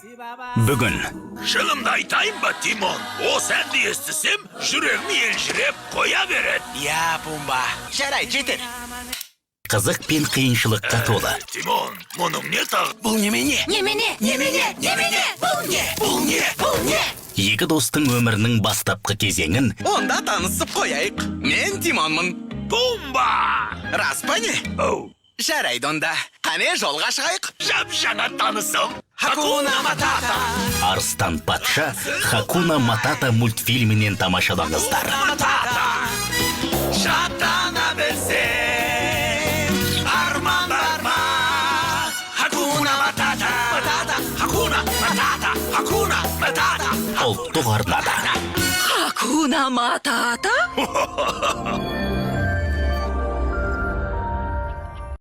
Бүгін Шынымды айтайын ба, Тимон? Осы әнді естісем, жүрегім елжіреп қоя береді. Я, Пумба. Жарай, жетір. қызық пен қиыншылыққа толы. Тимон, мұның не тағы? Бұл немене? Бұл не? Екі достың өмірінің бастапқы кезеңін Онда танысып қояйық. Мен Тимонмын. Пумба! Рас па не? Оу, Жарайды онда. Қане жолға шығайық. жап-жаңа танысым. Хакуна Матата. Арыстан патша Хакуна Матата мультфильмінен тамашалаңыздар. Матата! Шаттана білсем, арман бар ма? Хакуна Матата! Хакуна Матата! Хакуна Матата! Ұлттық арнада. Хакуна Матата?